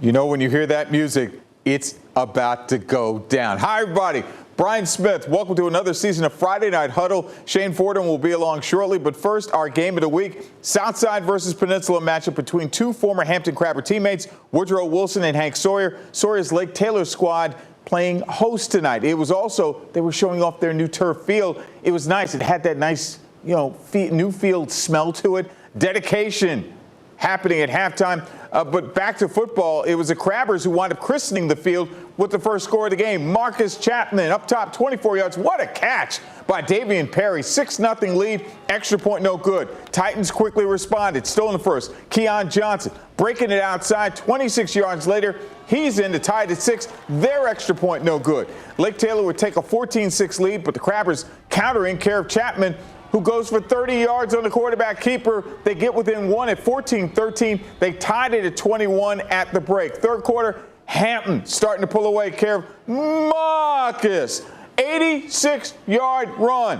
You know, when you hear that music, it's about to go down. Hi, everybody. Brian Smith, welcome to another season of Friday Night Huddle. Shane Fordham will be along shortly, but first, our game of the week, Southside versus Peninsula matchup between two former Hampton Crabber teammates, Woodrow Wilson and Hank Sawyer. Sawyer's Lake Taylor squad playing host tonight. It was also, they were showing off their new turf field. It was nice. It had that nice, new field smell to it. Dedication happening at halftime. But back to football, it was the Crabbers who wound up christening the field with the first score of the game. Marcus Chapman up top, 24 yards. What a catch by Davian Perry. 6-0 lead. Extra point, no good. Titans quickly responded. Stolen first. Keon Johnson breaking it outside. 26 yards later, he's in to tie it at 6. Their extra point, no good. Lake Taylor would take a 14-6 lead, but the Crabbers countering care of Chapman, who goes for 30 yards on the quarterback keeper. They get within one at 14-13. They tied it at 21 at the break. Third quarter, Hampton starting to pull away. Care of Marcus, 86-yard run.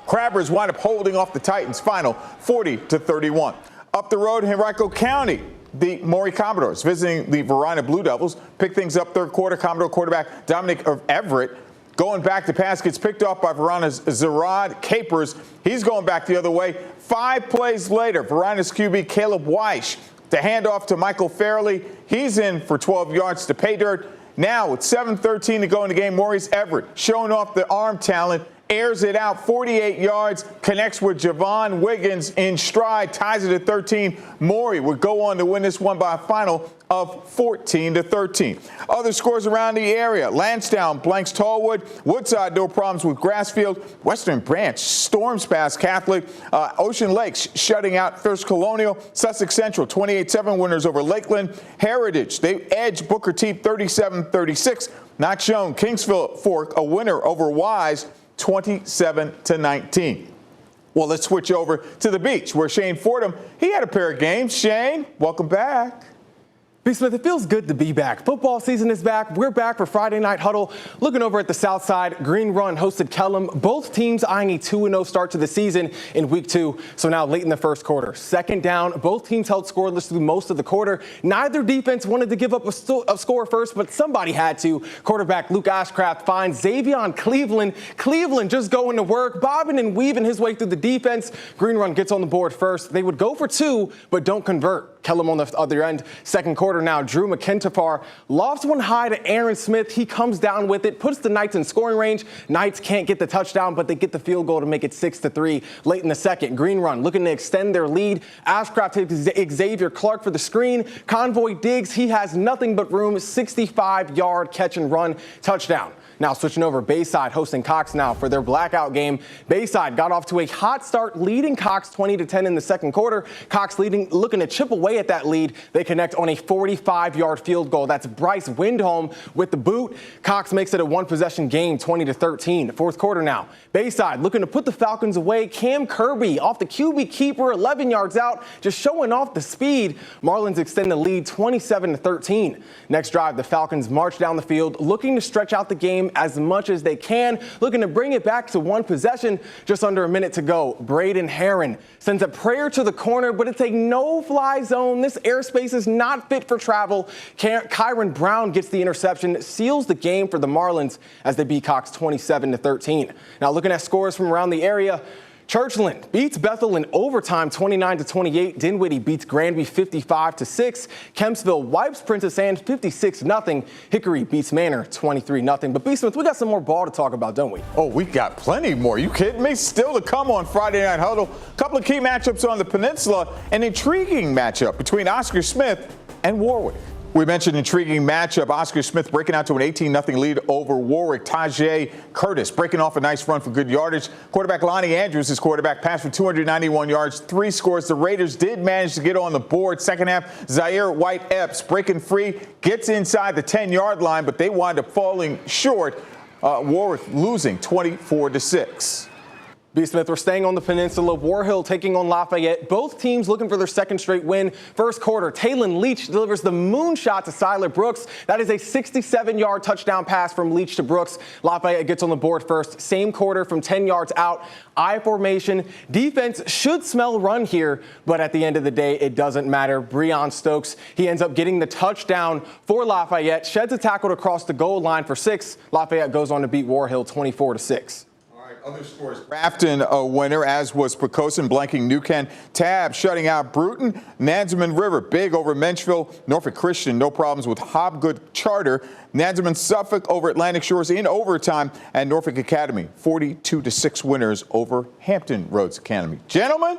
Crabbers wind up holding off the Titans. Final 40-31. Up the road in Henrico County, the Maury Commodores visiting the Verina Blue Devils. Pick things up third quarter. Commodore quarterback Dominic Everett going back to pass, gets picked off by Verina's Zerad Capers. He's going back the other way. 5 plays later, Verina's QB Caleb Weish to hand off to Michael Fairley. He's in for 12 yards to pay dirt. Now with 7:13 to go in the game, Maurice Everett showing off the arm talent, airs it out 48 yards, connects with Javon Wiggins in stride, ties it at 13. Maury would go on to win this one by a final of 14-13. Other scores around the area: Lansdowne blanks Tallwood, Woodside no problems with Grassfield, Western Branch storms past Catholic, Ocean Lakes shutting out First Colonial, Sussex Central 28-7 winners over Lakeland, Heritage they edge Booker T 37-36. Not shown Kingsville Fork a winner over Wise 27-19. Well, let's switch over to the beach where Shane Fordham, he had a pair of games. Shane, welcome back. B. Smith, it feels good to be back. Football season is back. We're back for Friday Night Huddle. Looking over at the Southside, Green Run hosted Kellum. Both teams eyeing a 2-0 start to the season in week 2. So now late in the first quarter, second down, both teams held scoreless through most of the quarter. Neither defense wanted to give up a score first, but somebody had to. Quarterback Luke Ashcraft finds Xavion Cleveland. Cleveland just going to work, bobbing and weaving his way through the defense. Green Run gets on the board first. They would go for 2, but don't convert. Kellum on the other end. Second quarter now, Drew McIntyre lofts one high to Aaron Smith. He comes down with it, puts the Knights in scoring range. Knights can't get the touchdown, but they get the field goal to make it 6-3. Late in the second, Green Run looking to extend their lead. Ashcraft takes Xavier Clark for the screen. Convoy Diggs, he has nothing but room. 65-yard catch and run touchdown. Now switching over, Bayside hosting Cox now for their blackout game. Bayside got off to a hot start, leading Cox 20-10 in the second quarter. Cox looking to chip away at that lead. They connect on a 45-yard field goal. That's Bryce Windholm with the boot. Cox makes it a one-possession game, 20-13. Fourth quarter now. Bayside looking to put the Falcons away. Cam Kirby off the QB keeper, 11 yards out, just showing off the speed. Marlins extend the lead, 27-13. Next drive, the Falcons march down the field, looking to stretch out the game as much as they can, looking to bring it back to one possession. Just under a minute to go. Braden Herron sends a prayer to the corner, but it's a no-fly zone. This airspace is not fit for travel. Kyron Brown gets the interception, seals the game for the Marlins as they beat Cox 27-13. Now looking at scores from around the area, Churchland beats Bethel in overtime 29-28. Dinwiddie beats Granby 55-6. Kempsville wipes Princess Anne 56-0. Hickory beats Manor 23-0. But B. Smith, we got some more ball to talk about, don't we? Oh, we got plenty more. You kidding me? Still to come on Friday Night Huddle. A couple of key matchups on the Peninsula. An intriguing matchup between Oscar Smith and Warwick. We mentioned intriguing matchup. Oscar Smith breaking out to an 18-0 lead over Warwick. Tajay Curtis breaking off a nice run for good yardage. Quarterback Lonnie Andrews, his quarterback, passed for 291 yards, 3 scores. The Raiders did manage to get on the board. Second half, Zaire White Epps breaking free, gets inside the 10-yard line, but they wind up falling short. Warwick losing 24-6. B. Smith, we're staying on the Peninsula. War Hill taking on Lafayette. Both teams looking for their second straight win. First quarter, Taylon Leach delivers the moonshot to Skylar Brooks. That is a 67-yard touchdown pass from Leach to Brooks. Lafayette gets on the board first. Same quarter from 10 yards out. I formation. Defense should smell run here, but at the end of the day, it doesn't matter. Breon Stokes, he ends up getting the touchdown for Lafayette. Sheds a tackle across the goal line for 6. Lafayette goes on to beat War Hill 24-6. Other scores, Grafton a winner, as was Pocosin, blanking New Kent. Tab shutting out Bruton. Nansemond River big over Menchville. Norfolk Christian no problems with Hobgood Charter. Nansemond Suffolk over Atlantic Shores in overtime. And Norfolk Academy 42-6 winners over Hampton Roads Academy. Gentlemen,